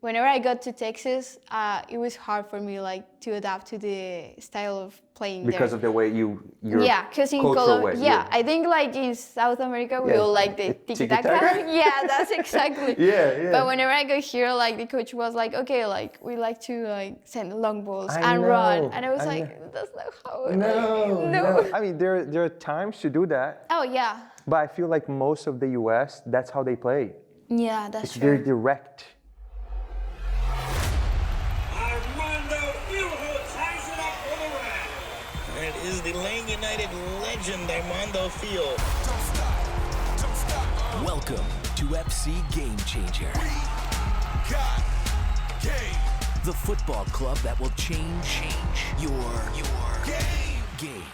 whenever I got to Texas, it was hard for me like to adapt to the style of playing Because there. of the way your Because in cultural Colombia, way. I think like in South America we Yeah. all like the tiki-taka. Tiki-taka? Yeah, that's exactly. Yeah. But whenever I got here, like the coach was like, okay, like we like to like send long balls I and know, run, and I was I like, know. that's not how. No. I mean, there are times to do that, Oh yeah. but I feel like most of the U.S. that's how they play. Yeah, that's It's true. very direct. It is the Lane United legend Armando Field. Welcome to FC Game Changer. The football club that will change your game.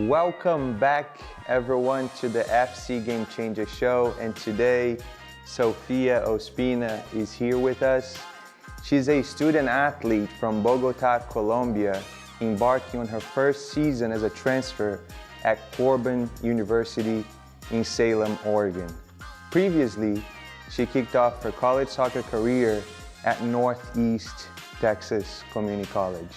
Welcome back, everyone, to the FC Game Changer show. And today, Sofia Ospina is here with us. She's a student athlete from Bogota, Colombia, embarking on her first season as a transfer at Corbin University in Salem, Oregon. Previously, she kicked off her college soccer career at Northeast Texas Community College.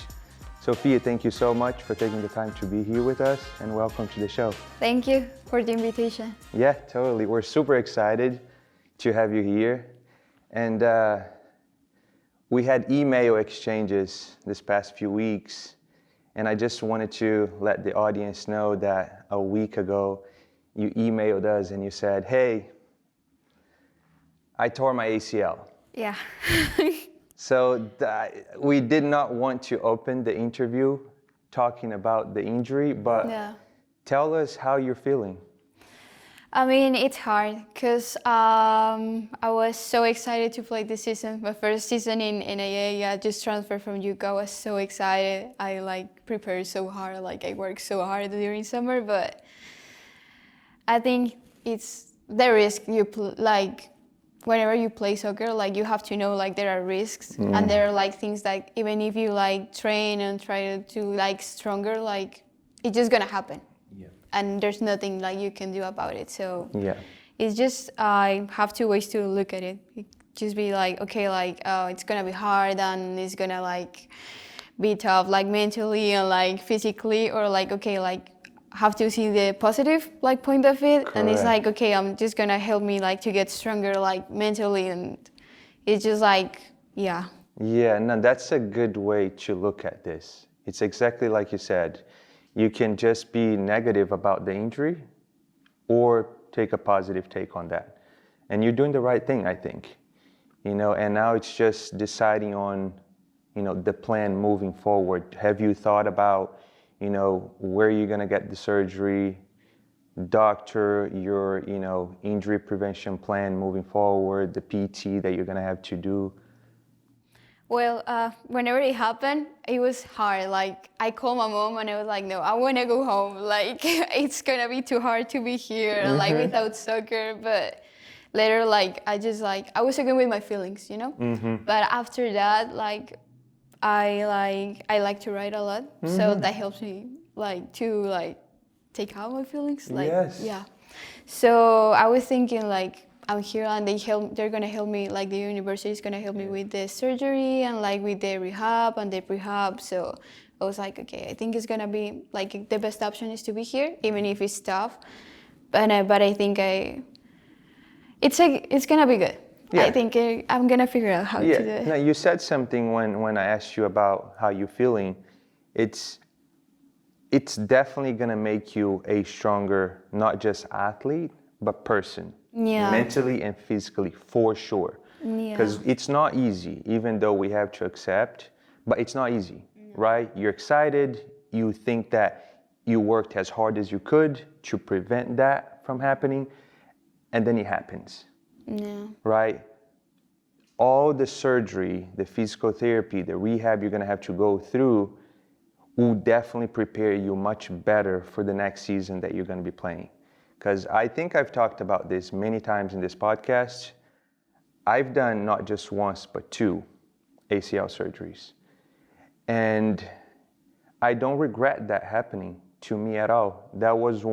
Sofia, thank you so much for taking the time to be here with us, and welcome to the show. Thank you for the invitation. Yeah, totally. We're super excited to have you here. And we had email exchanges this past few weeks, and I just wanted to let the audience know that a week ago, you emailed us and you said, hey, I tore my ACL. Yeah. So we did not want to open the interview talking about the injury, but tell us how you're feeling. I mean, it's hard because I was so excited to play this season. My first season in NAIA, I just transferred from UK. I was so excited. I like prepared so hard, like I worked so hard during summer, but I think it's the risk like whenever you play soccer, like you have to know like there are risks and there are like things that even if you like train and try to like stronger, like it's just gonna happen. Yeah. And there's nothing like you can do about it. So it's just I have two ways to look at it. Just be like, okay, like it's gonna be hard and it's gonna like be tough, like mentally and like physically, or like okay, like have to see the positive like point of it. Correct. And it's like, okay, I'm just gonna help me like to get stronger like mentally, and it's just like Yeah, no, that's a good way to look at this. It's exactly like you said. You can just be negative about the injury or take a positive take on that. And you're doing the right thing, I think. And now it's just deciding on, the plan moving forward. Have you thought about, where you're gonna get the surgery, doctor, your, injury prevention plan moving forward, the PT that you're gonna have to do? Well, whenever it happened, it was hard. Like, I called my mom and I was like, no, I want to go home. Like, it's going to be too hard to be here, like, without soccer. But later, like, I was okay with my feelings, But after that, like, I like to write a lot. So that helps me, like, to, take out my feelings. Like, yes. Yeah. So I was thinking, like, I'm here and they're gonna help me, like the university is gonna help me with the surgery and like with the rehab and the prehab. So I was like, okay, I think it's gonna be like the best option is to be here, even if it's tough. But I think it's gonna be good. Yeah. I think I'm gonna figure out how to do it. No, you said something when I asked you about how you're feeling. It's definitely gonna make you a stronger, not just athlete, but person. Yeah. Mentally and physically, for sure. Because it's not easy, even though we have to accept, but it's not easy, right? You're excited, you think that you worked as hard as you could to prevent that from happening, and then it happens, right? All the surgery, the physical therapy, the rehab you're gonna have to go through will definitely prepare you much better for the next season that you're gonna be playing. Because I think I've talked about this many times in this podcast. I've done not just once, but 2 ACL surgeries. And I don't regret that happening to me at all. That was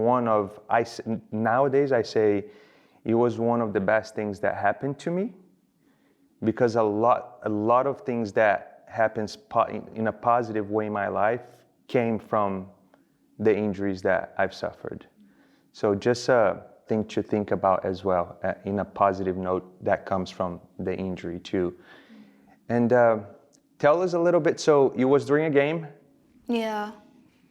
nowadays I say it was one of the best things that happened to me because a lot of things that happens in a positive way in my life came from the injuries that I've suffered. So just a thing to think about as well, in a positive note that comes from the injury too. And tell us a little bit, so it was during a game? Yeah.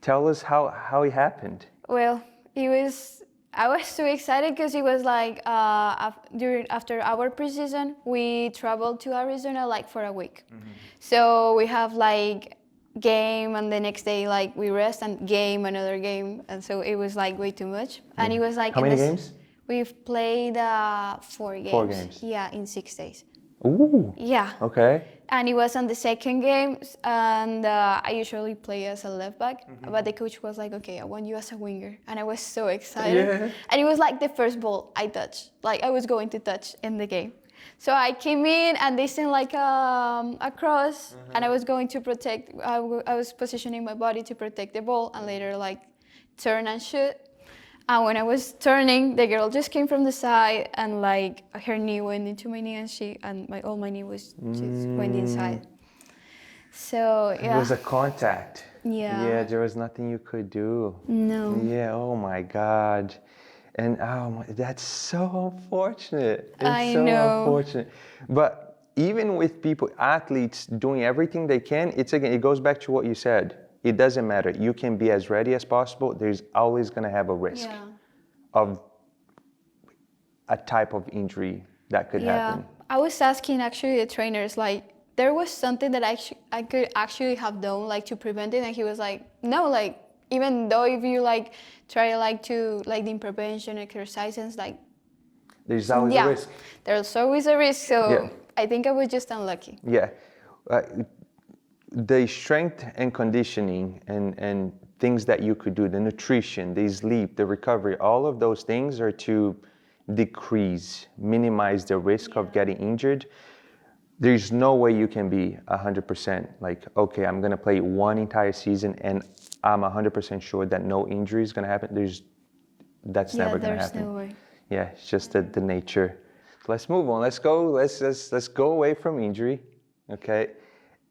Tell us how it happened. Well, I was so excited because it was like after our preseason, we traveled to Arizona like for a week. So we have like game, and the next day like we rest, and game, another game, and so it was like way too much. And it was like How many games? We've played 4 games. 4 games. Yeah, in 6 days. Ooh. Yeah. Okay. And it was on the second game, and I usually play as a left back, but the coach was like, okay, I want you as a winger. And I was so excited. Yeah. And it was like the first ball I touched, like I was going to touch in the game. So I came in, and they sent like a cross, and I was going to protect, I was positioning my body to protect the ball, and later like turn and shoot. And when I was turning, the girl just came from the side, and like her knee went into my knee, and my knee was just went inside. So yeah. It was a contact. Yeah. Yeah, there was nothing you could do. No. Yeah, oh my God. And that's so unfortunate. It's I so know. unfortunate. But even with people, athletes doing everything they can, it goes back to what you said. It doesn't matter. You can be as ready as possible. There's always going to have a risk of a type of injury that could happen. I was asking actually the trainers, like, there was something that I could actually have done, like, to prevent it, and he was like, no, like, even though if you like try like to like the prevention exercises, like, there's always a risk. There's always a risk. So I think I was just unlucky. Yeah. The strength and conditioning and things that you could do, the nutrition, the sleep, the recovery, all of those things are to minimize the risk of getting injured. There's no way you can be 100% like, okay, I'm going to play one entire season and I'm 100% sure that no injury is going to happen. That's never going to happen. There's no way. Yeah, it's just the nature. So let's move on. Let's go away from injury, okay?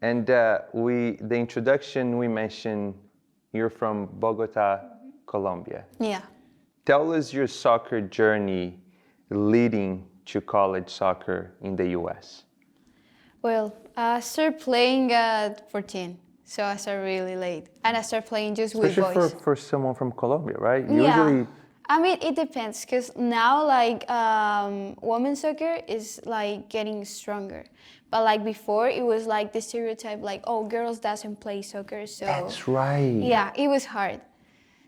And the introduction, we mentioned you're from Bogota, Colombia. Yeah. Tell us your soccer journey leading to college soccer in the U.S. Well, I started playing at 14, so I started really late. And I started playing just with boys. Especially for someone from Colombia, right? Yeah. Usually. I mean, it depends, because now, like, women's soccer is, like, getting stronger. But, like, before, it was, like, the stereotype, like, oh, girls doesn't play soccer, so... That's right. Yeah, it was hard.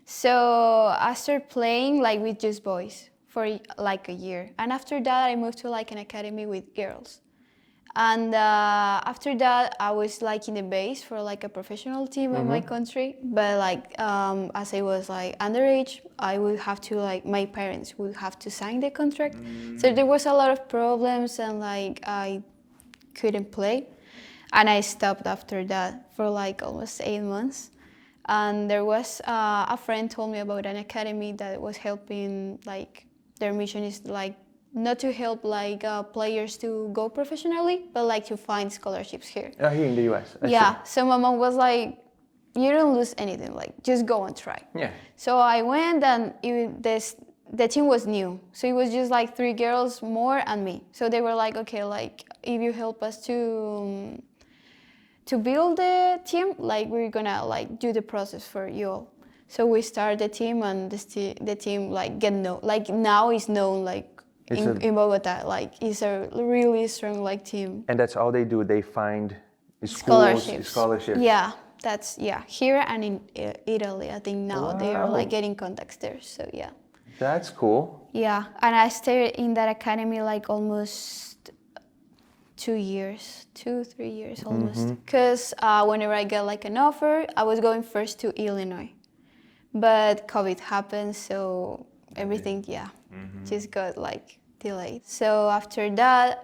So I started playing, like, with just boys for, like, a year. And after that, I moved to, like, an academy with girls. And after that, I was like in the base for like a professional team in my country. But like as I was like underage, I would have to like, my parents would have to sign the contract. So there was a lot of problems, and like I couldn't play. And I stopped after that for like almost 8 months. And there was a friend told me about an academy that was helping, like their mission is like not to help like players to go professionally, but like to find scholarships here. Here in the U.S. Yeah, so my mom was like, you don't lose anything, like just go and try. Yeah. So I went, and the team was new. So it was just like 3 girls more and me. So they were like, okay, like if you help us to build the team, like we're gonna like do the process for you all. So we started the team, and the team like now is known like in Bogota, like it's a really strong like team. And that's all they do. They find scholarships. Yeah, that's here and in Italy. I think now they are like getting contacts there. So yeah. That's cool. Yeah, and I stayed in that academy like almost 3 years almost. Because whenever I got like an offer, I was going first to Illinois, but COVID happened, so everything just got like delayed. So after that,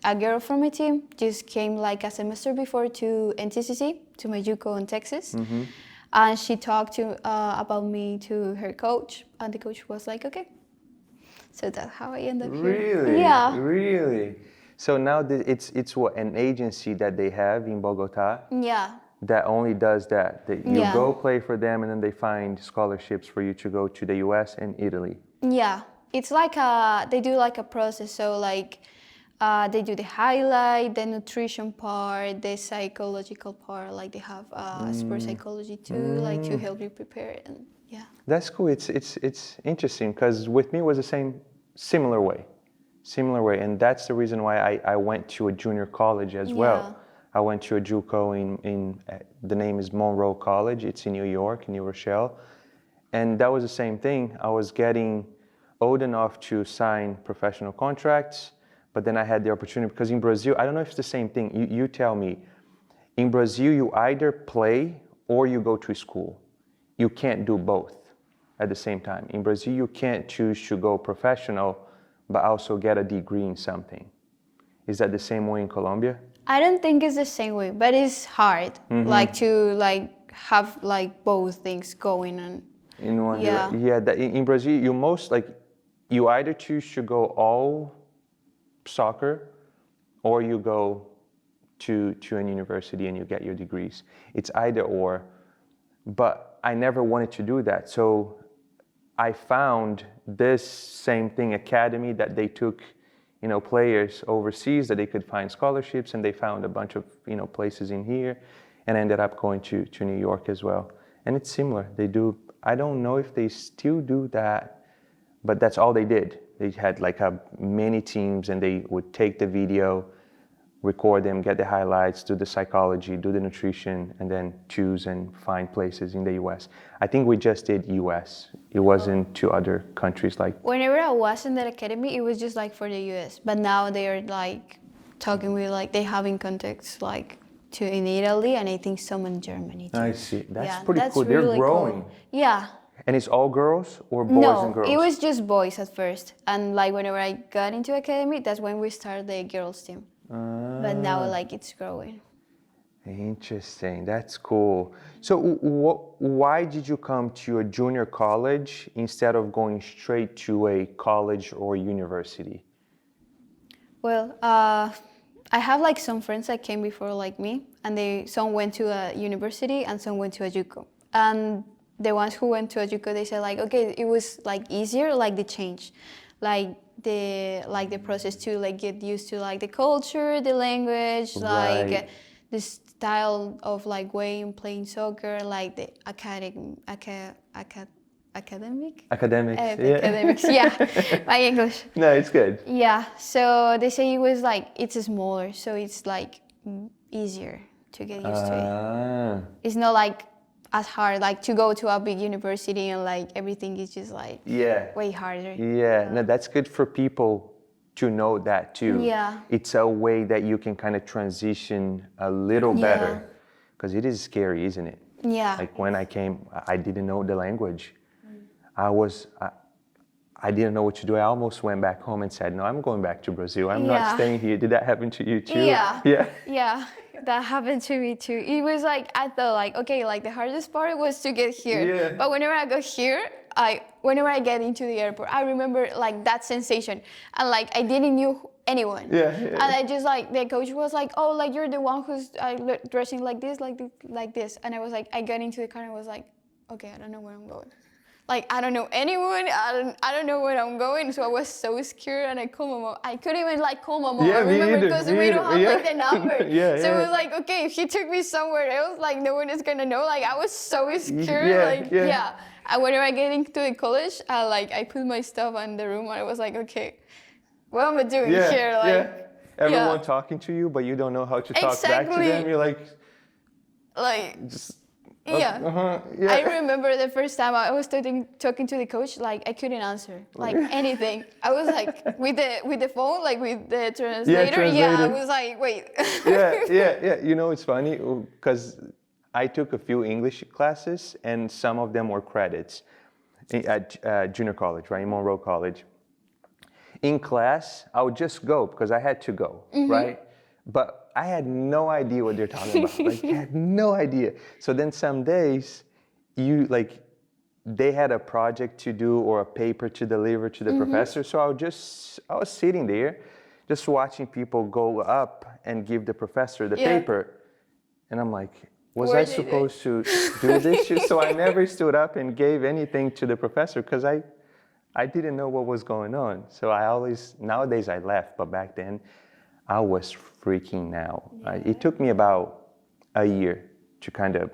a girl from my team just came like a semester before to NTCC, to my JUCO in Texas. And she talked about me to her coach, and the coach was like, okay. So that's how I ended up here. Really? Yeah. Really? So now it's what, an agency that they have in Bogota Yeah. that only does that. That you Yeah. go play for them, and then they find scholarships for you to go to the U.S. and Italy. Yeah, it's like they do like a process. So like they do the highlight, the nutrition part, the psychological part. Like they have sports psychology too, like to help you prepare. And yeah. That's cool. It's interesting because with me it was the similar way, and that's the reason why I went to a junior college as well. I went to a JUCO in the name is Monroe College. It's in New York, in New Rochelle. And that was the same thing. I was getting old enough to sign professional contracts, but then I had the opportunity, because in Brazil, I don't know if it's the same thing. You tell me. In Brazil, you either play or you go to school. You can't do both at the same time. In Brazil, you can't choose to go professional, but also get a degree in something. Is that the same way in Colombia? I don't think it's the same way, but it's hard, like to like have like both things going on. In one in Brazil, you either choose to go all soccer, or you go to an university and you get your degrees. It's either or, but I never wanted to do that. So I found this same thing, academy, that they took, players overseas that they could find scholarships, and they found a bunch of, places in here, and I ended up going to New York as well. And it's similar. They do, I don't know if they still do that, but that's all they did. They had like many teams, and they would take the video, record them, get the highlights, do the psychology, do the nutrition, and then choose and find places in the US. I think we just did US. It wasn't to other countries like. Whenever I was in that academy, it was just like for the US. But now they are like talking with like they having contacts like to in Italy, and I think some in Germany too. I see. That's Yeah, pretty that's cool. They're really growing. cool. Yeah. And it's all girls or boys and girls? No, it was just boys at first. And like whenever I got into academy, that's when we started the girls team. But now like it's growing. Interesting. That's cool. So why did you come to a junior college instead of going straight to a college or university? Well, I have like some friends that came before like me, and some went to a university and some went to a JUCO. And the ones who went to a JUCO, they said like, okay, it was like easier, like the change, like the process to like get used to like the culture, the language, Right. like the style of like way in playing soccer, like the academics, yeah, my English. No, it's good. Yeah, so they say it was like, it's smaller, so it's like easier to get used to it. It's not like as hard like to go to a big university and like everything is just like way harder. Yeah, no, that's good for people to know that too. Yeah. It's a way that you can kind of transition a little better, because it is scary, isn't it? Yeah. Like when I came, I didn't know the language. I didn't know what to do. I almost went back home and said, no, I'm going back to Brazil. I'm not staying here. Did that happen to you too? Yeah. Yeah. Yeah, that happened to me too. It was like, I thought like, okay, like the hardest part was to get here. Yeah. But whenever I go here, whenever I get into the airport, I remember like that sensation. And like, I didn't knew anyone. Yeah. And I just like, the coach was like, oh, like you're the one who's dressing like this. And I was like, I got into the car and I was like, okay, I don't know where I'm going. Like, I don't know anyone, I don't know where I'm going, so I was so scared, and I called my mom. I couldn't even like call my mom, Yeah, I remember, me either, because me we don't have either. like the number. So it was like, okay, if he took me somewhere else, like no one is gonna know. Like I was so scared, And whenever I get into the college, I put my stuff in the room, and I was like, okay, what am I doing here? Like, Everyone talking to you, but you don't know how to talk back to them. You're like just. I remember the first time I was talking to the coach, like I couldn't answer like anything. I was like with the phone, like with the translator. I was like, wait. Yeah. You know, it's funny because I took a few English classes, and some of them were credits at junior college, right, in Monroe College. In class, I would just go because I had to go, right? But I had no idea what they're talking about. Like, I had no idea. So then some days, they had a project to do or a paper to deliver to the professor. So I was sitting there, just watching people go up and give the professor the Yeah. paper. And I'm like, was Where I did supposed to do this? So I never stood up and gave anything to the professor because I didn't know what was going on. So nowadays I laugh, but back then I was freaking out. It took me about a year to kind of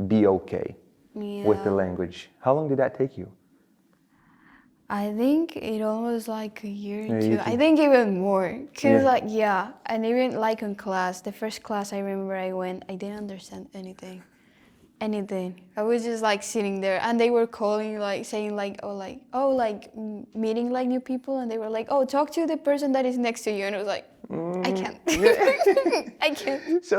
be okay with the Yeah. language. How long did that take you? I think it almost like a year Yeah, or you two. I too. think even more. Cause Yeah. and even like in class, the first class I remember I went, I didn't understand anything. I was just like sitting there, and they were calling, like saying meeting like new people, and they were like, oh, talk to the person that is next to you, and I was like, I can't. I can't. So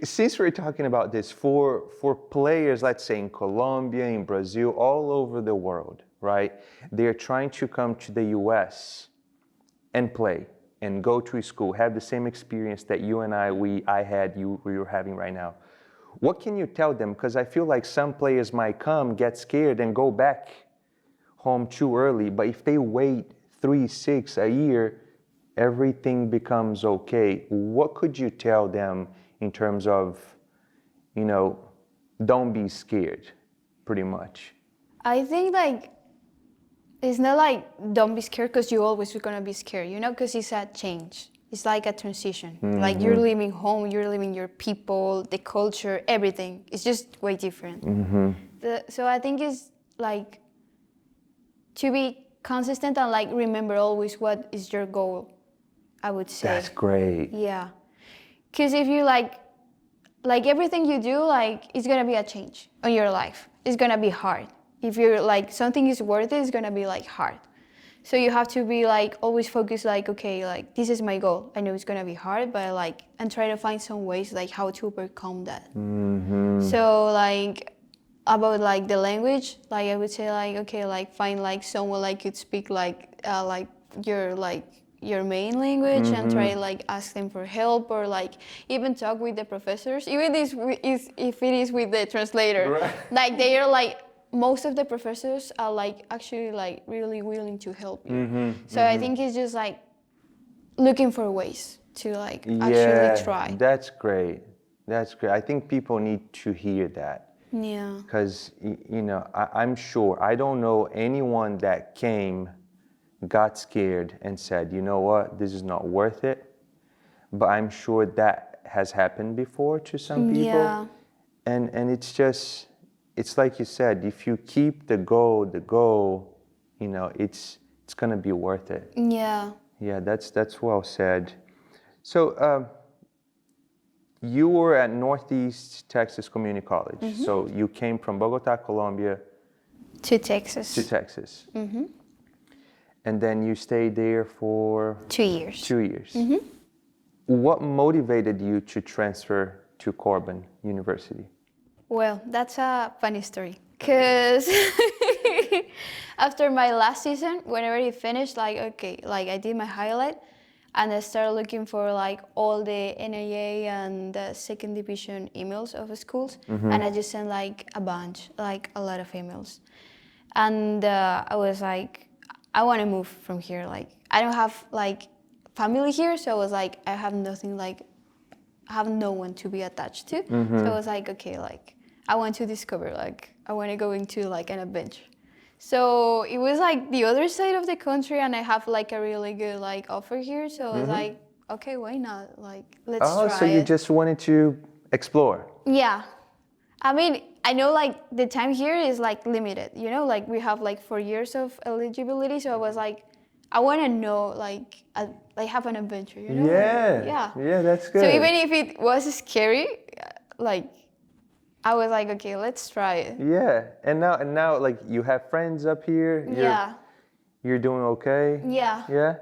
since we're talking about this, for players, let's say in Colombia, in Brazil, all over the world, right? They're trying to come to the US and play and go to school, have the same experience that you and we were having right now. What can you tell them? Because I feel like some players might come, get scared, and go back home too early. But if they wait 3, 6, a year, everything becomes okay. What could you tell them in terms of, don't be scared, pretty much? I think like it's not like don't be scared because you always are gonna be scared, because it's a change. It's like a transition. Like you're leaving home, you're leaving your people, the culture, everything. It's just way different. So I think it's like to be consistent and like remember always what is your goal, I would say. That's great. Yeah. Because if you like everything you do, like it's gonna be a change on your life. It's gonna be hard. If you're like something is worth it, it's gonna be like hard. So you have to be like always focused, like, okay, like this is my goal. I know it's gonna be hard, but like, and try to find some ways like how to overcome that. So like about like the language, like I would say like, okay, like find like someone like could speak like your main language and try like ask them for help, or like even talk with the professors, even if it is with the translator. Right. Like they are like, most of the professors are like actually like really willing to help you. So I think it's just like looking for ways to like actually try. That's great. That's great. I think people need to hear that. Yeah. Because, I'm sure, I don't know anyone that came, got scared, and said, you know what, this is not worth it. But I'm sure that has happened before to some people. Yeah. And it's like you said, if you keep the goal, it's gonna be worth it. Yeah. Yeah, that's well said. So you were at Northeast Texas Community College. So you came from Bogota, Colombia, To Texas. to Texas. And then you stayed there for 2 years. 2 years. What motivated you to transfer to Corban University? Well, that's a funny story. Because after my last season, when I already finished, like, okay, like I did my highlight, and I started looking for like all the NAIA and the second division emails of schools, and I just sent like a bunch, like a lot of emails. And I was like, I want to move from here. Like, I don't have like family here, so I was like, I have nothing, like, I have no one to be attached to. So I was like, okay, like, I want to discover, like, I want to go into like an adventure. So it was like the other side of the country, and I have like a really good like offer here. So I was like, okay, why not? Like, let's try so you it. just wanted to explore. Yeah. I mean, I know like the time here is like limited, like we have like 4 years of eligibility. So I was like, I want to know, like, have an adventure, Yeah. Yeah, that's good. So even if it was scary, like, I was like, okay, let's try it. Yeah, and now, like, you have friends up here. You're doing okay. Yeah. Yeah.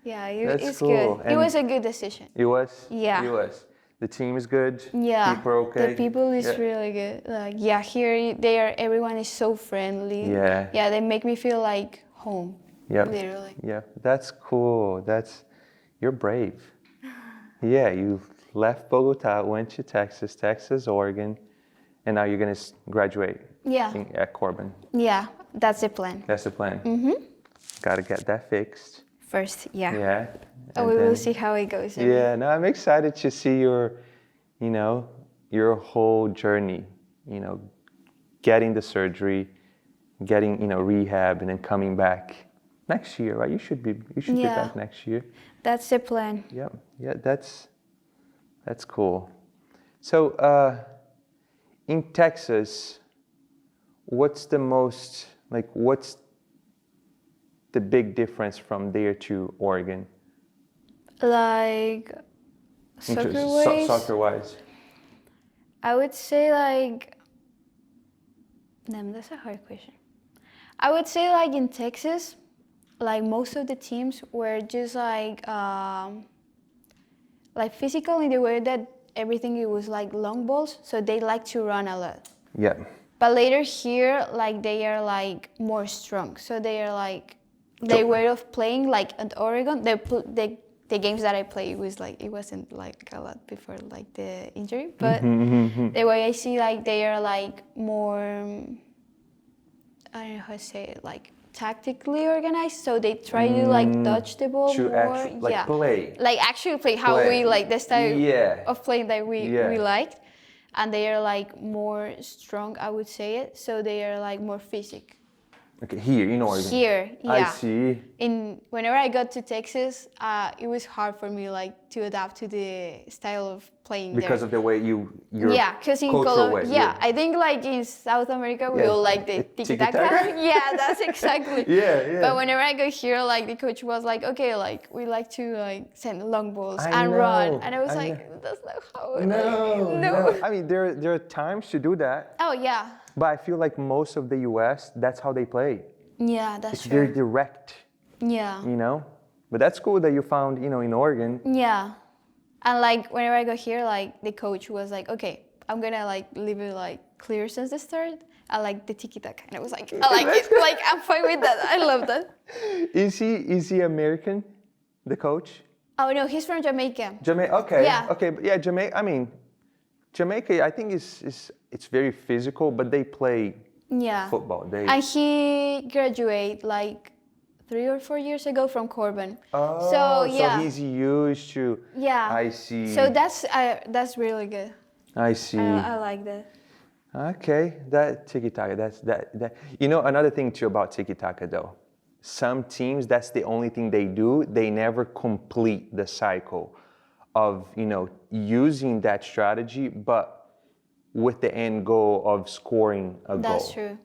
Yeah, That's it's cool. good. It And was a good decision. It was. Yeah. It was. The team is good. Yeah. People are okay. The people is really good. Like, here everyone is so friendly. Yeah. Yeah, they make me feel like home. Yep. Literally. Yeah, that's cool. You're brave. Yeah, you left Bogota, went to Texas, Oregon, and now you're gonna graduate. Yeah. At Corban. Yeah, that's the plan. That's the plan. Mm-hmm. Got to get that fixed. First, yeah. Yeah, And we will then- see how it goes. Yeah, no, I'm excited to see your whole journey, getting the surgery, getting, rehab, and then coming back next year, right? You should be back next year. That's the plan. Yep. Yeah, that's cool. So, in Texas, what's the big difference from there to Oregon? Like soccer-wise? Soccer-wise. I would say like, that's a hard question. I would say like in Texas, like most of the teams were just like physical in the way that everything it was like long balls, so they like to run a lot. Yeah. But later here, like they are like more strong, so they are like their way of playing. Like at Oregon, the games that I played was like it wasn't like a lot before like the injury, but the way I see like they are like more, I don't know how to say it, like tactically organized, so they try to like touch the ball to more, play, like actually play how we like the style of playing that we liked, and they are like more strong, I would say it. So they are like more physical. Okay, here in Oregon. Here, yeah. I see. Whenever I got to Texas, it was hard for me like to adapt to the style of playing because there. of the way your because in Colombia, I think like in South America we all like the tiki-taka. Yeah, that's exactly. Yeah. But whenever I go here, like the coach was like, okay, like we like to like send long balls I and know, run, and I was I like, that's not how it No. I mean, there are times to do that. Oh yeah. But I feel like most of the U.S., that's how they play. Yeah, that's It's true. very direct. Yeah. But that's cool that you found, in Oregon. Yeah. And like whenever I go here, like the coach was like, okay, I'm gonna like leave it like clear since the start. I like the tiki-taka. And I was like, I like it. Like I'm fine with that. I love that. Is he American, the coach? Oh no, he's from Jamaica. Jamaica. Okay. Yeah. Okay. But yeah, Jamaica. I mean, Jamaica. I think it's very physical, but they play football. And he graduated like 3 or 4 years ago from Corbin. Oh, so he's used to. Yeah. I see. So that's really good. I see. I like that. Okay, that tiki-taka. That. Another thing too about tiki-taka though. Some teams, that's the only thing they do. They never complete the cycle of, using that strategy, but with the end goal of scoring a goal. That's true.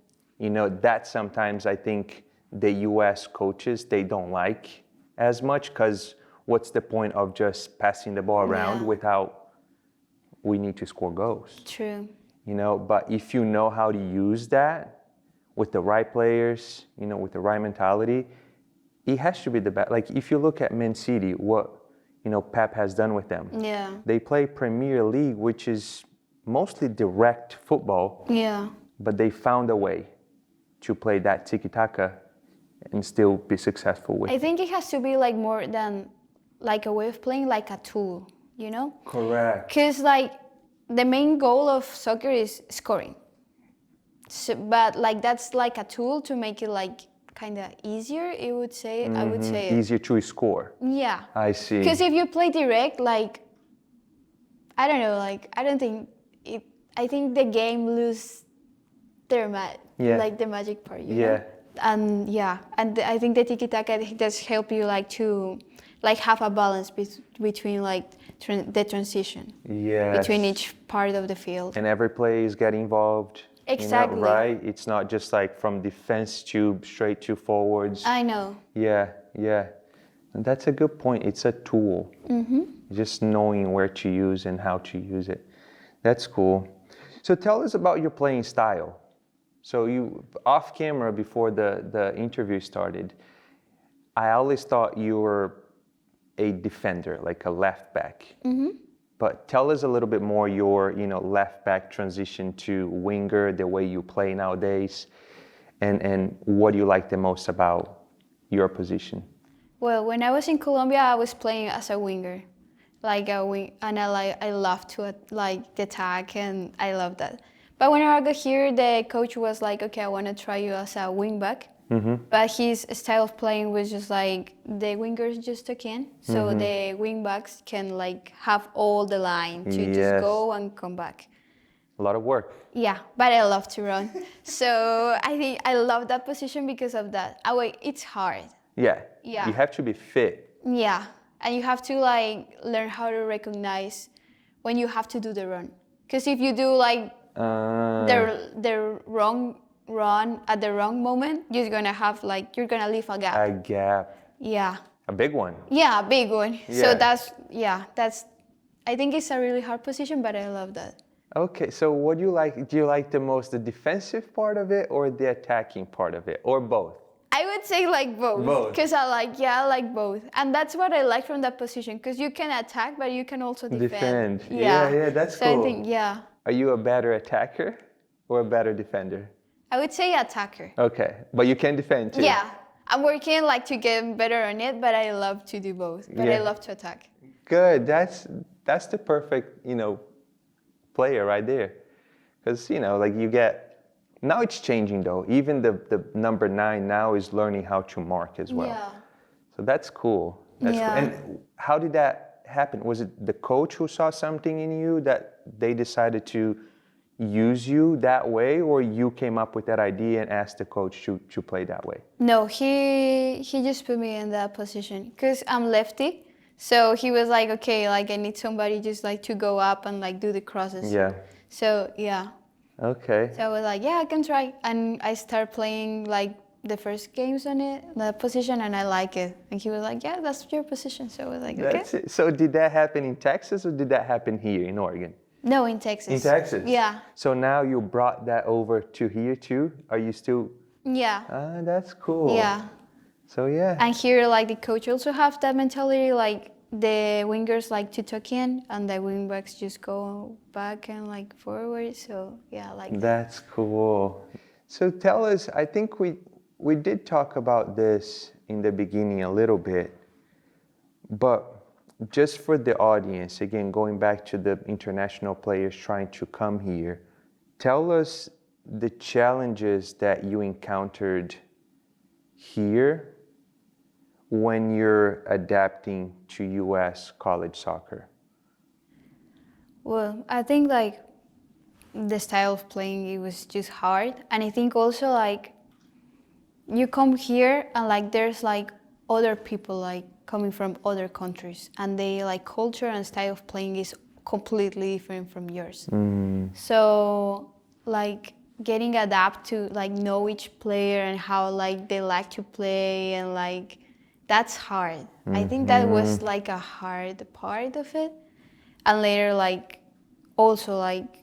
That sometimes I think the U.S. coaches, they don't like as much, because what's the point of just passing the ball around without we need to score goals? True. But if you know how to use that with the right players, with the right mentality, it has to be the best. Like if you look at Man City, what, Pep has done with them. Yeah. They play Premier League, which is mostly direct football. Yeah. But they found a way to play that tiki-taka and still be successful with it. I think it has to be like more than like a way of playing, like a tool, Correct. Because like the main goal of soccer is scoring. So, but like that's like a tool to make it like kind of easier, I would say. Easier to score. Yeah. I see. Because if you play direct, like, I don't know, like, I don't think it, I think the game lose like the magic part, you know? And I think the tiki-taka does help you like to like have a balance between like the transition between each part of the field. And every play is getting involved. Exactly. Right? It's not just like from defense to straight to forwards. I know. Yeah. And that's a good point. It's a tool. Just knowing where to use and how to use it. That's cool. So tell us about your playing style. So you, off camera before the interview started, I always thought you were a defender, like a left back. But tell us a little bit more your, left back transition to winger, the way you play nowadays, and what do you like the most about your position? Well, when I was in Colombia, I was playing as a winger, like a wing, and I love to like the attack, and I love that. But when I got here, the coach was like, "Okay, I want to try you as a wing back." but his style of playing was just like the wingers just took in, so the wing backs can like have all the line to just Yes. go and come back. A lot of work. Yeah, but I love to run. So I think I love that position because of that. It's hard. Yeah. Yeah. You have to be fit. Yeah, and you have to like learn how to recognize when you have to do the run. Because if you do like the wrong run at the wrong moment, you're gonna leave a gap. A gap. Yeah. A big one. Yeah, a big one. Yeah. So that's I think it's a really hard position, but I love that. Okay, so what do you like? Do you like the most the defensive part of it or the attacking part of it, or both? I would say like both. Both. Because I like both. And that's what I like from that position. Because you can attack, but you can also defend. Yeah, that's so cool. I think, yeah. Are you a better attacker or a better defender? I would say attacker. Okay, but you can defend too. Yeah. I'm working like to get better on it, but I love to do both. But I love to attack. Good. That's the perfect, player right there. Because, like you get, now it's changing though. Even the number 9 now is learning how to mark as well. Yeah. So that's cool. That's Yeah. cool. And how did that happen? Was it the coach who saw something in you that they decided to use you that way, or you came up with that idea and asked the coach to play that way? No, he just put me in that position because I'm lefty. So he was like, okay, like I need somebody just like to go up and like do the crosses. Yeah. So yeah. Okay. So I was like, yeah, I can try. And I started playing like the first games on it, the position, and I like it. And he was like, yeah, that's your position. So I was like, okay. That's it. So did that happen in Texas or did that happen here in Oregon? No, in Texas. In Texas? Yeah. So now you brought that over to here too? Are you still? Yeah. Ah, that's cool. Yeah. So yeah. And here, like the coach also have that mentality, like the wingers like to tuck in, and the wingbacks just go back and like forward. So yeah, like. That's cool. So tell us, I think we did talk about this in the beginning a little bit, but just for the audience, again, going back to the international players trying to come here, tell us the challenges that you encountered here when you're adapting to US college soccer. Well, I think like the style of playing, it was just hard. And I think also like you come here and like there's like other people like coming from other countries, and they like culture and style of playing is completely different from yours. So like getting adapt to like know each player and how like they like to play, and like that's hard. I think that was like a hard part of it. And later like also like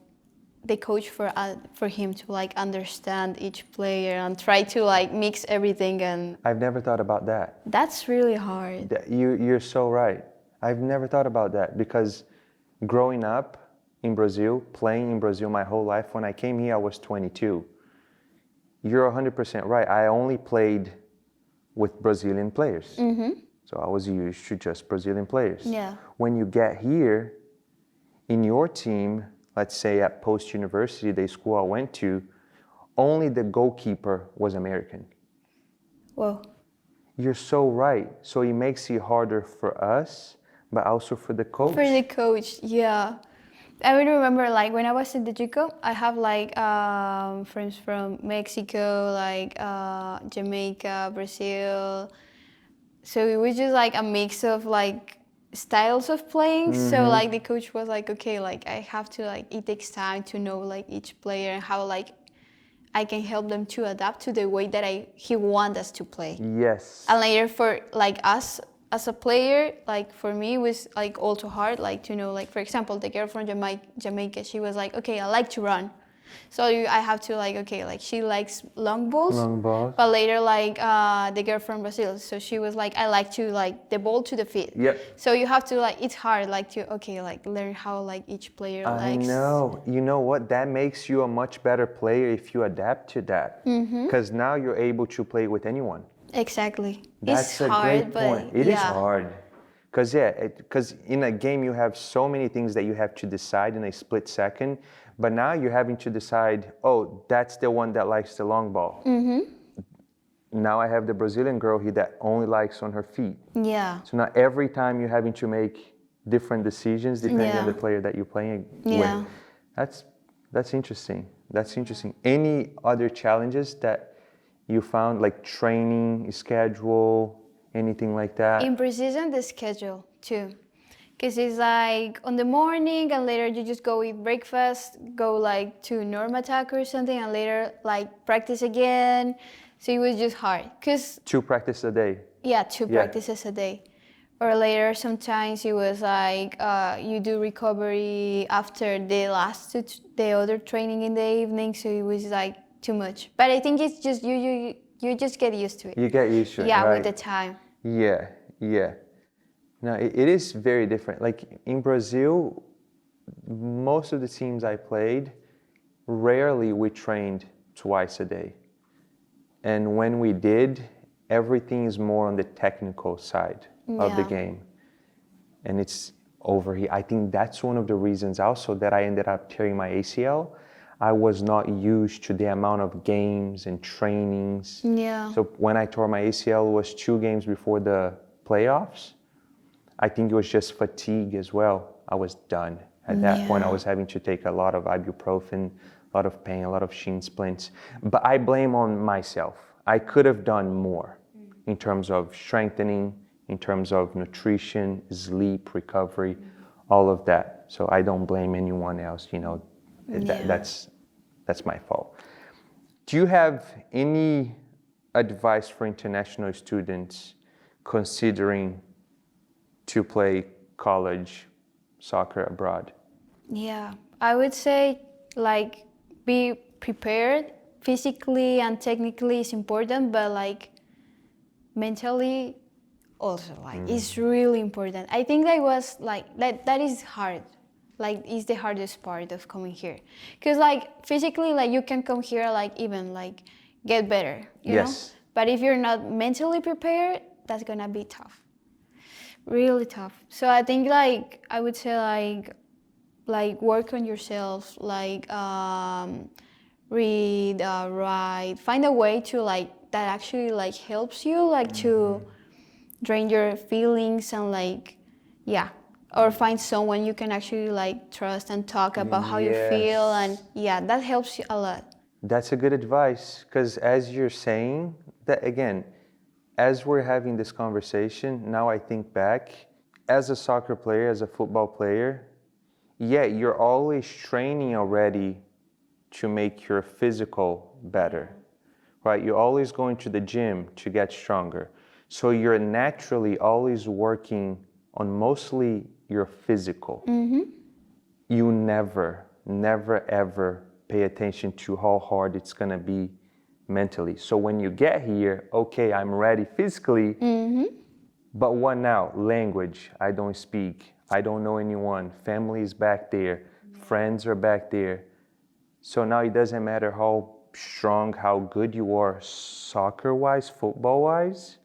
the coach for him to like understand each player and try to like mix everything, and I've never thought about that. that's really hard. You're so right. I've never thought about that because growing up in Brazil, playing in Brazil my whole life, when I came here I was 22. You're 100% right. I only played with Brazilian players. So I was used to just Brazilian players. Yeah. When you get here, in your team, let's say at Post University, the school I went to, only the goalkeeper was American. Whoa. You're so right. So it makes it harder for us, but also for the coach. For the coach, yeah. I really remember like when I was in the JUCO, I have like friends from Mexico, like Jamaica, Brazil. So it was just like a mix of like styles of playing. So like the coach was like, okay, like I have to like, it takes time to know like each player and how like I can help them to adapt to the way that he wants us to play. Yes. And later for like us as a player, like for me it was like also hard like to know, like for example the girl from Jamaica, she was like, okay, I like to run. So I have to like, okay, like she likes long balls. Long balls. But later like the girl from Brazil, so she was like, I like to like the ball to the feet. Yep. So you have to like, it's hard like to, okay, like learn how like each player likes. I know. You know what? That makes you a much better player if you adapt to that. Because now you're able to play with anyone. Exactly. That's it's a hard, great point. It is hard. Because in a game you have so many things that you have to decide in a split second, but now you're having to decide, oh, that's the one that likes the long ball. Now I have the Brazilian girl here that only likes on her feet. Yeah. So now every time you're having to make different decisions depending on the player that you're playing Yeah. with. That's interesting. That's interesting. Any other challenges that you found, like training schedule, anything like that? In precision, the schedule too. Because it's like on the morning and later you just go eat breakfast, go like to norm attack or something, and later like practice again. So it was just hard. Cause 2 practice a day. yeah, 2 practices a day. Or later sometimes it was like you do recovery after the other training in the evening. So it was like too much. But I think it's just you just get used to it. You get used to it, Yeah, right? with the time. Yeah, yeah. No, it is very different. Like in Brazil, most of the teams I played, rarely we trained twice a day. And when we did, everything is more on the technical side of the game. And it's over here. I think that's one of the reasons also that I ended up tearing my ACL. I was not used to the amount of games and trainings. Yeah. So when I tore my ACL, it was 2 games before the playoffs. I think it was just fatigue as well. I was done. At that point, I was having to take a lot of ibuprofen, a lot of pain, a lot of shin splints. But I blame on myself. I could have done more in terms of strengthening, in terms of nutrition, sleep, recovery, all of that. So I don't blame anyone else, you know. That's my fault. Do you have any advice for international students considering to play college soccer abroad? Yeah, I would say like be prepared. Physically and technically is important, but like mentally also like it's really important. I think that was like that is hard. Like it's the hardest part of coming here. Cause like physically like you can come here like even like get better, you know? But if you're not mentally prepared, that's gonna be tough. Really tough. So I think like I would say like work on yourself, like read, write, find a way to like that actually like helps you like to drain your feelings and like or find someone you can actually like trust and talk about how you feel, and that helps you a lot. That's a good advice, because as you're saying that again, as we're having this conversation, now I think back, as a soccer player, as a football player, you're always training already to make your physical better, right? You're always going to the gym to get stronger. So you're naturally always working on mostly your physical. You never ever pay attention to how hard it's gonna be mentally. So when you get here, okay, I'm ready physically, but what now? Language, I don't speak. I don't know anyone. Family is back there. Friends are back there. So now it doesn't matter how strong, how good you are soccer-wise, football-wise,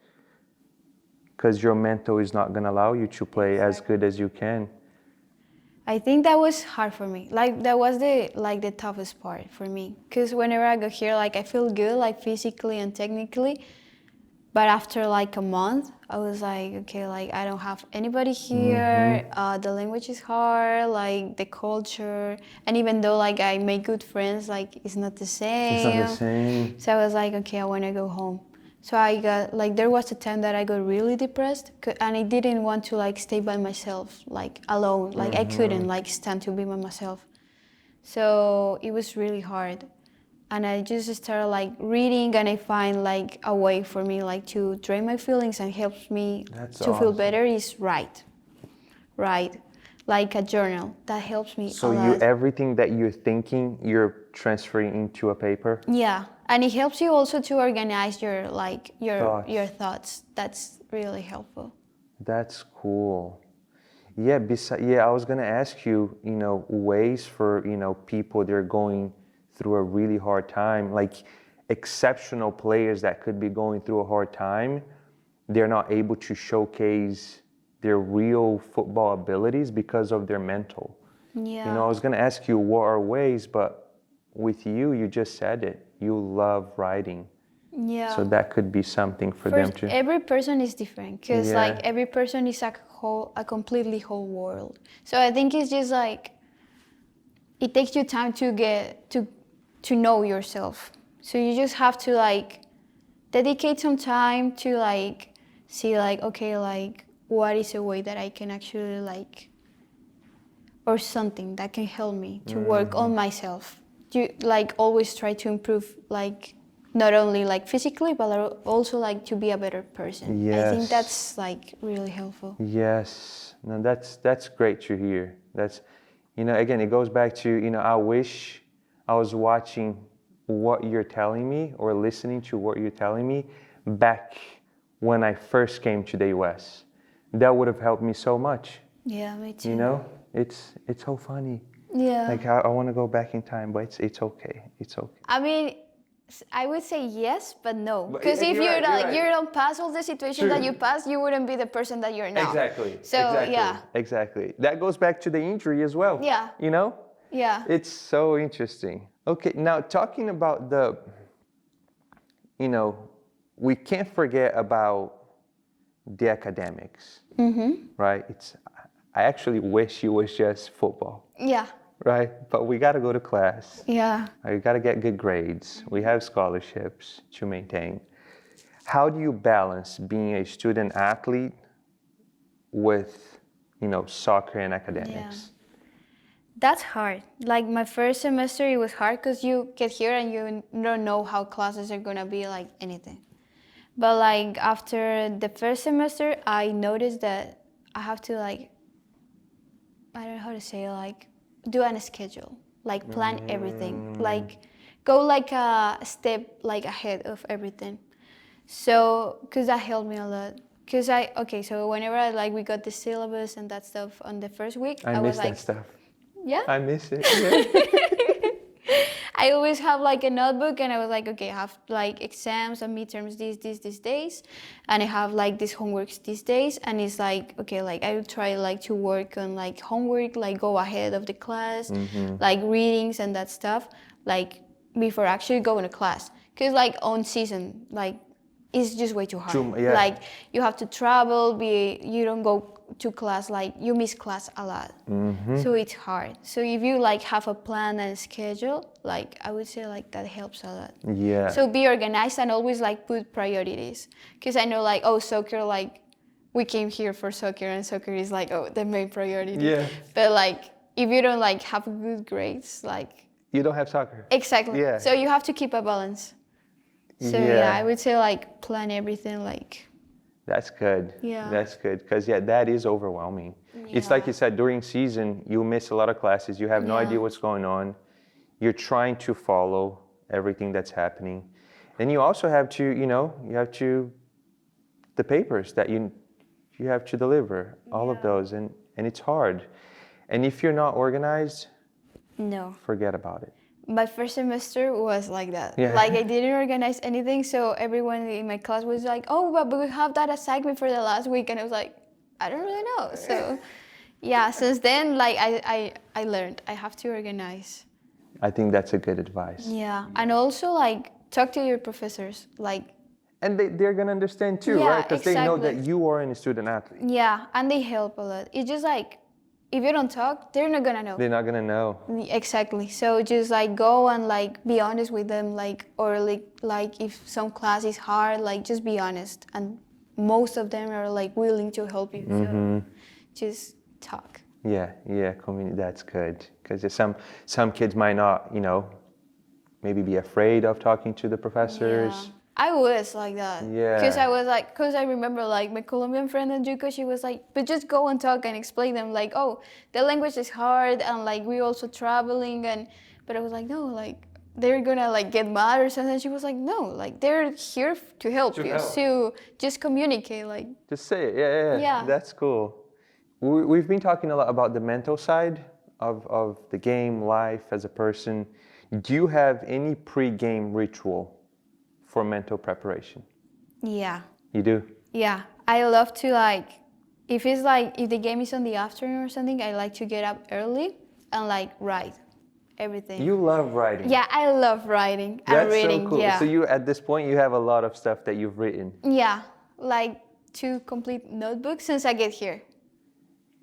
because your mental is not going to allow you to play as good as you can. I think that was hard for me. Like that was the toughest part for me. Because whenever I go here, like I feel good, like physically and technically. But after like a month, I was like, okay, like I don't have anybody here. The language is hard, like the culture, and even though like I make good friends, like it's not the same. It's not the same. So I was like, okay, I want to go home. So I got like there was a time that I got really depressed, and I didn't want to like stay by myself, like alone. Like I couldn't like stand to be by myself. So it was really hard. And I just started like reading, and I find like a way for me like to drain my feelings and helps me to feel better is write, like a journal that helps me. So a lot. everything that you're thinking, you're transferring into a paper? Yeah, and it helps you also to organize your thoughts. That's really helpful. That's cool. Yeah, I was gonna ask you, ways for people they're going through a really hard time, like exceptional players that could be going through a hard time, they're not able to showcase their real football abilities because of their mental. Yeah. I was going to ask you what are ways, but with you just said it. You love writing. Yeah. So that could be something for them First, to. every person is different because Yeah. like every person is a completely whole world. So I think it's just like it takes you time to get to know yourself. So you just have to like dedicate some time to like see like okay like what is a way that I can actually like or something that can help me to work on myself. You like always try to improve like not only like physically but also like to be a better person. I think Yes. that's like really helpful. Yes, no, that's great to hear. That's, again, it goes back to, I wish I was watching what you're telling me or listening to what you're telling me back when I first came to the US. That would have helped me so much. Yeah, me too. It's so funny. Yeah. Like I want to go back in time, but it's okay. It's okay. I mean, I would say yes, but no. But Because if you're right, you're right. you don't pass all the situations that True. you pass, you wouldn't be the person that you're now. Exactly. So exactly, yeah, Exactly. That goes back to the injury as well. Yeah. Yeah. It's so interesting. Okay, now talking about we can't forget about the academics, right? I actually wish it was just football, Yeah. right? But we got to go to class. Yeah. We got to get good grades. We have scholarships to maintain. How do you balance being a student athlete with, soccer and academics? That's hard. Like my first semester, it was hard because you get here and you don't know how classes are gonna be like anything. But like after the first semester, I noticed that I have to like, I don't know how to say it, like do a schedule, like plan everything, like go like a step like ahead of everything. So, cause that helped me a lot. Cause so whenever we got the syllabus and that stuff on the first week, I was miss like, that stuff. yeah. I miss it. Yeah. I always have like a notebook and I was like, okay, I have like exams and midterms these days. And I have like these homeworks these days. And it's like, okay, like I will try like to work on like homework, like go ahead of the class, like readings and that stuff, like before actually going to class. Cause like on season, like it's just way too hard. Yeah. Like you have to travel, you don't go to class, like you miss class a lot. So it's hard. So if you like have a plan and a schedule, like I would say like that helps a lot. Yeah. So be organized and always like put priorities. Cause I know like, soccer, like we came here for soccer and soccer is like, the main priority. Yeah. But like if you don't like have good grades, like. You don't have soccer. Exactly. Yeah. So you have to keep a balance. So yeah, I would say like plan everything like. That's good. Yeah. That's good. Because, that is overwhelming. It's like you said, during season, you miss a lot of classes. You have no idea what's going on. You're trying to follow everything that's happening. Then you also have to, the papers that you have to deliver, all of those. And it's hard. And if you're not organized, No. forget about it. My first semester was like that. Yeah. Like I didn't organize anything, so everyone in my class was like, but we have that assignment for the last week, and I was like, I don't really know. So since then, like I learned I have to organize. I think that's a good advice. Yeah, and also like talk to your professors, like. And they're going to understand too, Yeah, right? Because they know that exactly. you are a student athlete. Yeah, and they help a lot. It's just like, if you don't talk, they're not gonna know. They're not going to know. Exactly. So just like go and like be honest with them, like, or like if some class is hard, like just be honest. And most of them are like willing to help you. So just talk. Yeah, community, that's good. Because some kids might not, maybe be afraid of talking to the professors. Yeah. I was like that. Yeah. Because I remember like my Colombian friend Anjuka, she was like, but just go and talk and explain them like, the language is hard and like we also traveling but I was like, no, like they're gonna like get mad or something. She was like, no, like they're here to help you. So just communicate, like. Just say it, Yeah. That's cool. We've been talking a lot about the mental side of the game, life as a person. Do you have any pre-game ritual for mental preparation? Yeah. You do? Yeah. I love to like, if the game is on the afternoon or something, I like to get up early and like write everything. You love writing. Yeah, I love writing and That's reading. so cool. Yeah. So you, at this point, you have a lot of stuff that you've written. Yeah, like 2 complete notebooks since I get here.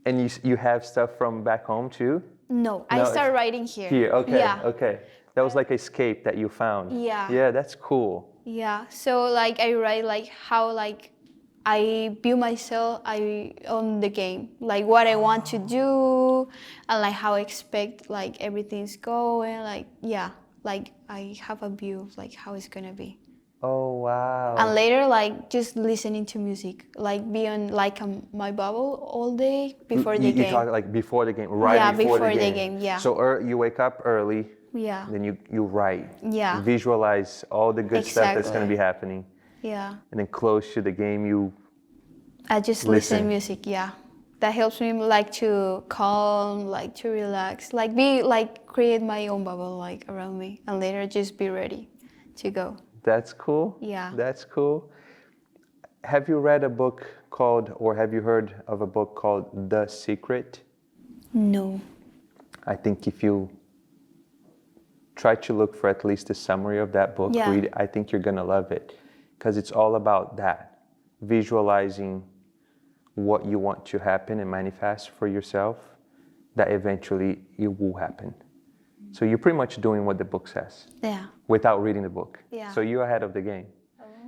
And you have stuff from back home too? No, I No, start it's writing here. Here, okay, Yeah. okay. That was like escape that you found. Yeah. Yeah, that's cool. Yeah. So like I write like how like I view myself on the game, like what I want to do, and like how I expect like everything's going. Like yeah, like I have a view of like how it's gonna be. Oh, wow. And later, like just listening to music, like be on like my bubble all day before the game. You talk like before the game, right? Yeah, before before the the game. game, yeah. So you wake up early, Yeah. then you write. Yeah. Visualize all the good stuff that's going to Exactly. be happening. Yeah. And then close to the game, you I just listen music, yeah. That helps me like to calm, like to relax, like be like create my own bubble like around me, and later just be ready to go. That's cool. Yeah. That's cool. Have you read a book called, or have you heard of a book called The Secret? No. I think if you try to look for at least a summary of that book, Yeah. read it, I think you're going to love it. Because it's all about that, visualizing what you want to happen and manifest for yourself, that eventually it will happen. So you're pretty much doing what the book says Yeah. without reading the book. Yeah. So you're ahead of the game.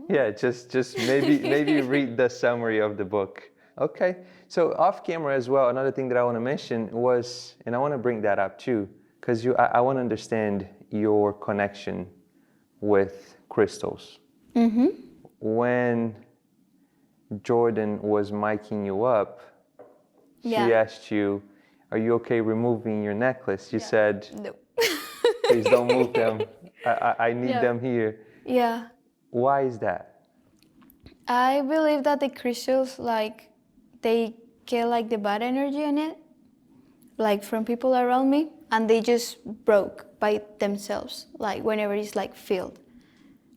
Yeah, just maybe read the summary of the book. Okay. So off camera as well, another thing that I want to mention was, and I want to bring that up too, because I want to understand your connection with crystals. Mm-hmm. When Jordan was miking you up, she Yeah. asked you, "Are you okay removing your necklace?" You said, No. "Please don't move them. I need Yeah. them here." Yeah. Why is that? I believe that the crystals, like, they get like the bad energy in it, like from people around me, and they just broke by themselves. Like whenever it's like filled,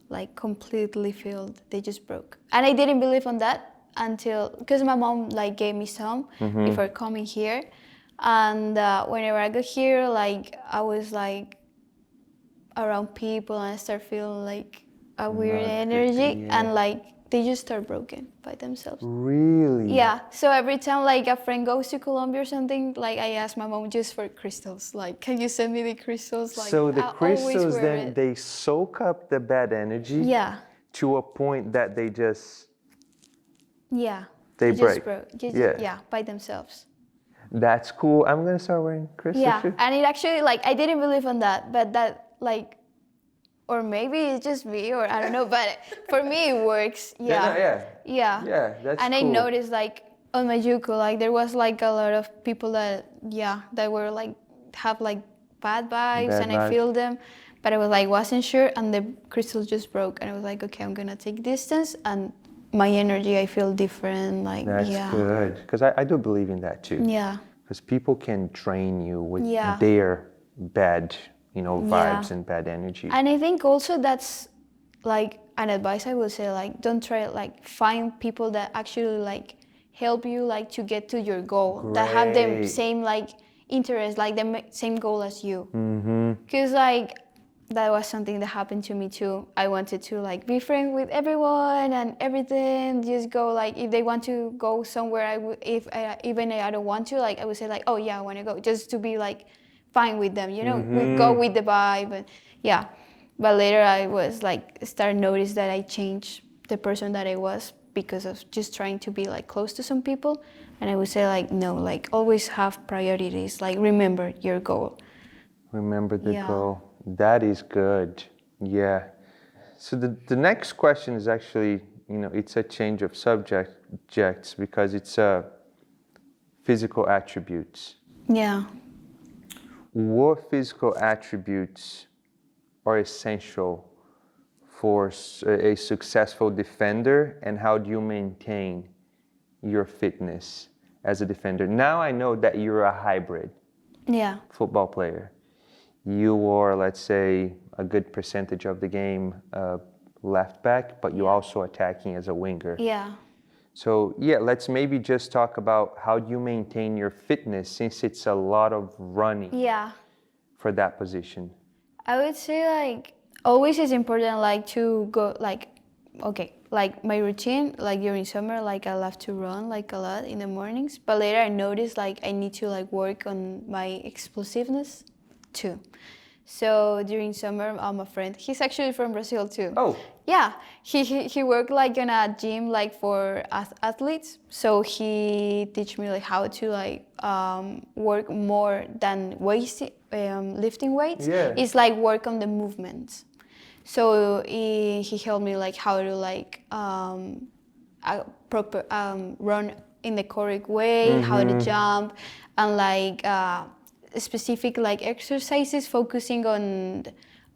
like completely filled, they just broke. And I didn't believe on that until, because my mom like gave me some before coming here, and whenever I got here, like I was like around people and I start feeling like a weird energy, and like they just start broken by themselves. Really? Yeah, so every time like a friend goes to Colombia or something, like I ask my mom just for crystals, like can you send me the crystals? Like, So the I always crystals wear then it. they soak up the bad energy Yeah, to a point that they just yeah. They just break. broke. Yeah. Yeah, by themselves. That's cool. I'm gonna start wearing crystals Yeah, too. and it actually like I didn't believe on that, but that like, or maybe it's just me, or I don't know, but for me it works. Yeah. Yeah. Yeah, that's And cool. I noticed like on my Yuko, like there was like a lot of people that that were like have like bad vibes, Bad and vibes. I feel them, but I was like wasn't sure, and the crystals just broke, and I was like, okay, I'm gonna take distance, and my energy I feel different. Like That's good. Because I do believe in that too. Yeah. Because people can drain you with Yeah. their bad, vibes and bad energy. And I think also that's like an advice I would say, like don't try like find people that actually like help you like to get to your goal, that have the Great. same like interest, like the same goal as you. Mm-hmm. Because like that was something that happened to me too. I wanted to like be friends with everyone and everything, just go like if they want to go somewhere, I would, if even I don't want to, like I would say like, oh yeah, I want to go, just to be like fine with them, we go with the vibe. And yeah, but later I was like start notice that I changed the person that I was because of just trying to be like close to some people. And I would say like no, like always have priorities, like remember your goal. Remember the Yeah. goal. That is good. Yeah. So the next question is actually, it's a change of subjects because it's physical attributes. Yeah. What physical attributes are essential for a successful defender, and how do you maintain your fitness as a defender? Now I know that you're a hybrid Yeah. football player. You are, let's say, a good percentage of the game left back, but you're also attacking as a winger. Yeah. So yeah, let's maybe just talk about how do you maintain your fitness, since it's a lot of running. Yeah. for that position? I would say like always it's important like to go like okay, like my routine like during summer like I love to run like a lot in the mornings, but later I noticed like I need to like work on my explosiveness too. So during summer, a friend, he's actually from Brazil too. Oh. Yeah, he worked like in a gym like for athletes. So he teach me like how to like work more than lifting weights. Yeah. It's like work on the movements. So he helped me like how to like proper run in the correct way, how to jump, and like specific like exercises focusing on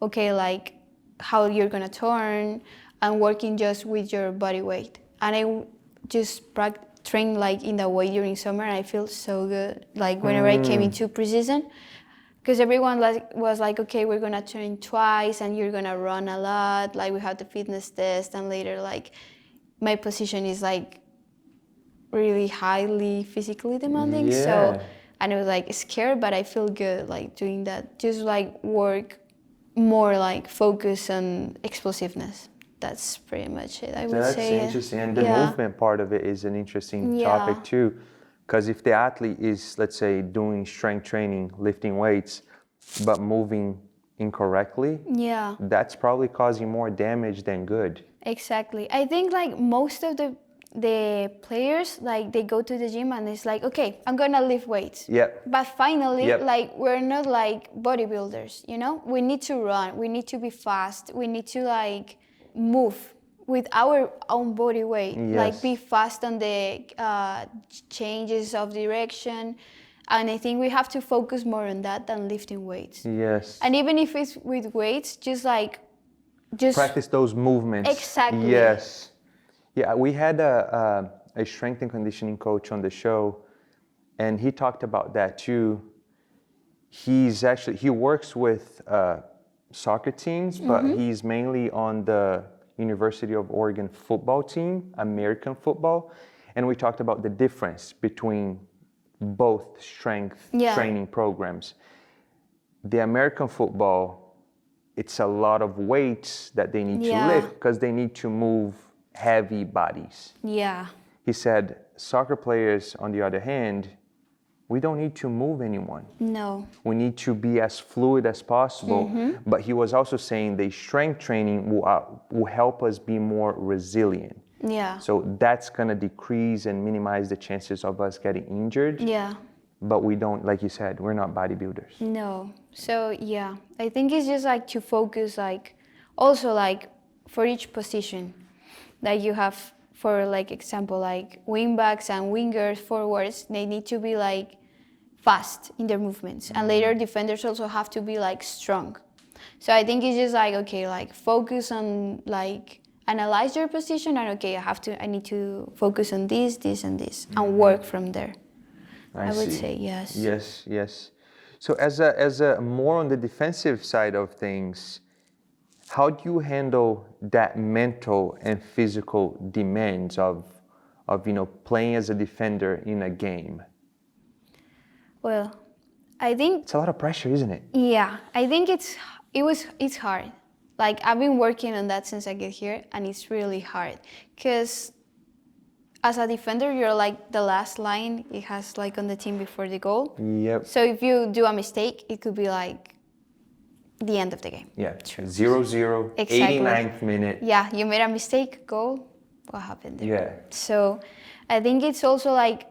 okay like how you're gonna turn and working just with your body weight. And I just train like in that way during summer, and I feel so good like whenever I came into preseason, because everyone was like, okay, we're gonna train twice and you're gonna run a lot, like we have the fitness test, and later like my position is like really highly physically demanding. Yeah. So and I was like scared, but I feel good like doing that. Just like work more like focus on explosiveness. That's pretty much it, I would say. That's interesting. And the movement part of it is an interesting topic too. Because if the athlete is, let's say, doing strength training, lifting weights, but moving incorrectly, that's probably causing more damage than good. Exactly. I think like most of the players, like they go to the gym and it's like, okay, I'm gonna lift weights. Yep. But finally, Yep. like we're not like bodybuilders, you know? We need to run, we need to be fast, we need to like move with our own body weight, like be fast on the changes of direction. And I think we have to focus more on that than lifting weights. Yes. And even if it's with weights, just practice those movements. Exactly. Yes. Yeah, we had a strength and conditioning coach on the show, and he talked about that too. He works with soccer teams, but he's mainly on the University of Oregon football team, American football, and we talked about the difference between both strength training programs. The American football, it's a lot of weights that they need to lift because they need to move heavy bodies. Yeah. He said, soccer players, on the other hand, we don't need to move anyone. No. We need to be as fluid as possible. But he was also saying the strength training will help us be more resilient. Yeah. So that's gonna decrease and minimize the chances of us getting injured. Yeah. But we don't, like you said, we're not bodybuilders. No. So yeah, I think it's just like to focus like also like for each position that you have, for like example like wingbacks and wingers, forwards, they need to be like fast in their movements, and later defenders also have to be like strong. So I think it's just like okay, like focus on like analyze your position, and okay, I need to focus on this, and this, and work from there. I would say yes. Yes. So as a more on the defensive side of things, how do you handle that mental and physical demands of playing as a defender in a game? Well, I think it's a lot of pressure, isn't it? Yeah, I think it's hard. Like I've been working on that since I get here, and it's really hard because as a defender, you're like the last line it has like on the team before the goal. Yep. So if you do a mistake, it could be like the end of the game. Yeah, 0-0, Exactly. 89th minute. Yeah, you made a mistake, goal, what happened there? Yeah. So I think it's also like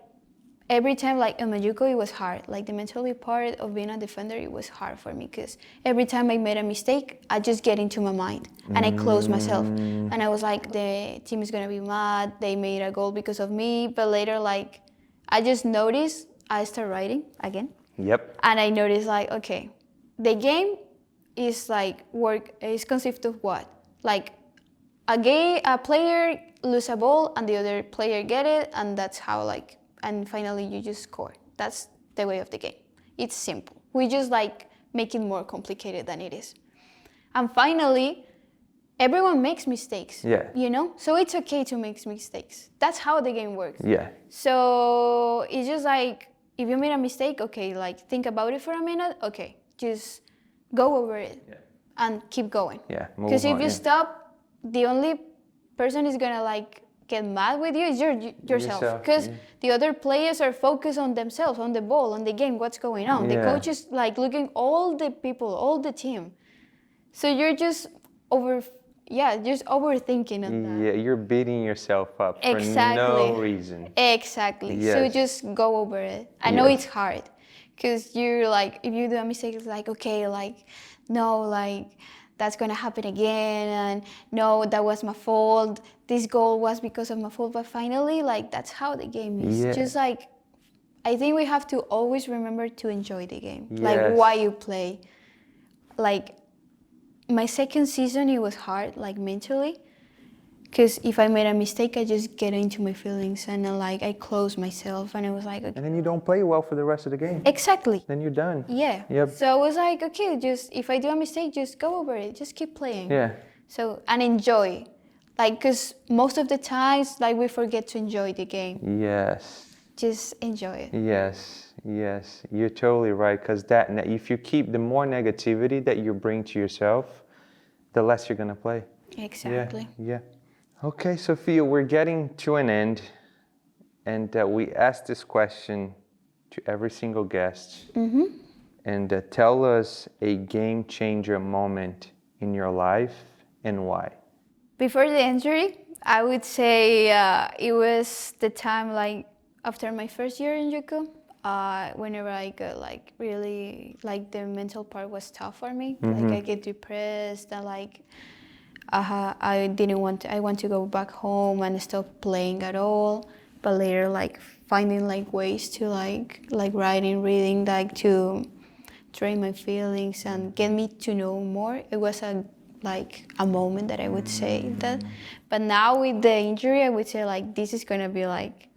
every time like in Majuco, it was hard. Like the mentally part of being a defender, it was hard for me because every time I made a mistake, I just get into my mind and I close myself. And I was like, the team is gonna be mad, they made a goal because of me. But later, like, I just noticed, I start writing again. Yep. And I noticed like, okay, the game is like is consists of what? Like a player lose a ball and the other player get it, and that's how like, and finally you just score. That's the way of the game. It's simple. We just like make it more complicated than it is. And finally, everyone makes mistakes. Yeah. You know? So it's okay to make mistakes. That's how the game works. Yeah. So it's just like, if you made a mistake, okay, like think about it for a minute, okay. just go over it and keep going. Yeah, move Because if on, you yeah. stop, the only person is gonna like get mad with you is yourself. Because the other players are focused on themselves, on the ball, on the game, what's going on. The Yeah. coach is like looking all the people, all the team. So you're just just overthinking on that. Yeah, you're beating yourself up for Exactly. no reason. Exactly. So Yes. just go over it. I know Yes. it's hard, because you're like, if you do a mistake, it's like, okay, like, no, like, that's gonna happen again, and no, that was my fault. This goal was because of my fault. But finally, like, that's how the game is. Yeah. Just like, I think we have to always remember to enjoy the game. Yes. Like, why you play. Like, my second season, it was hard, like, mentally. Because if I made a mistake, I just get into my feelings, and then, like, I close myself, and I was like, okay. And then you don't play well for the rest of the game. Exactly. Then you're done. Yeah. Yep. So I was like, okay, just if I do a mistake, just go over it, just keep playing. Yeah. So, and enjoy, like, because most of the times, like, we forget to enjoy the game. Yes. Just enjoy it. Yes. Yes. You're totally right. Because if you keep, the more negativity that you bring to yourself, the less you're gonna play. Exactly. Yeah. Okay, Sofia, we're getting to an end, and we ask this question to every single guest. Mm-hmm. And tell us a game changer moment in your life and why. Before the injury, I would say it was the time, like, after my first year in JUCO, whenever I got, like, really, like, the mental part was tough for me. Like, I get depressed, and, like, I want to go back home and stop playing at all. But later, like, finding, like, ways to, like writing, reading, like, to drain my feelings and get me to know more. It was a moment that I would say that. But now with the injury, I would say, like, this is gonna be like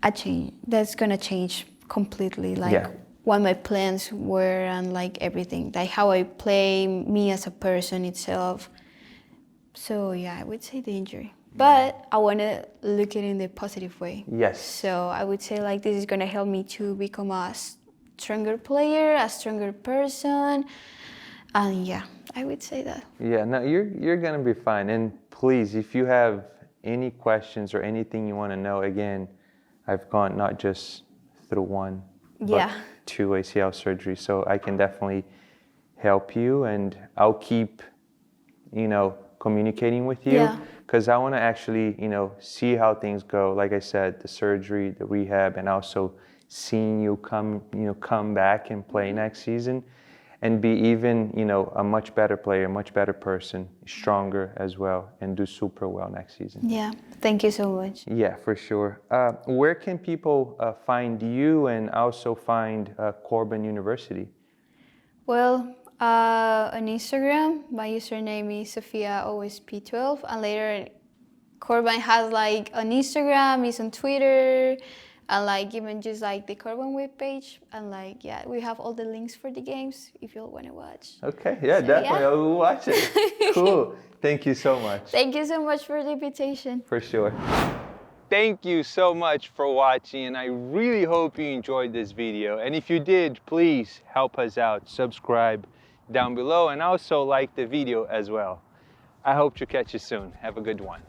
a change. That's gonna change completely. Like, what my plans were, and, like, everything, like how I play, me as a person itself. So yeah, I would say the injury. But I want to look at it in the positive way. Yes. So I would say, like, this is going to help me to become a stronger player, a stronger person. And yeah, I would say that. Yeah, no, you're going to be fine. And please, if you have any questions or anything you want to know, again, I've gone not just through one, but 2 ACL surgeries. So I can definitely help you, and I'll keep, communicating with you, because I want to actually, see how things go. Like I said, the surgery, the rehab, and also seeing you come back and play next season, and be even, a much better player, much better person, stronger as well, and do super well next season. Yeah, thank you so much. Yeah, for sure. Where can people find you and also find Corbin University? Well, on Instagram, my username is Sofia Ospina, and later Corbin has, like, on Instagram, he's on Twitter, and, like, even just, like, the Corbin webpage, and, like, we have all the links for the games if you all want to watch. Okay, yeah, so, definitely, I will watch it. Cool. Thank you so much. Thank you so much for the invitation. For sure. Thank you so much for watching, and I really hope you enjoyed this video. And if you did, please help us out. Subscribe down below, and also like the video as well. I hope to catch you soon. Have a good one.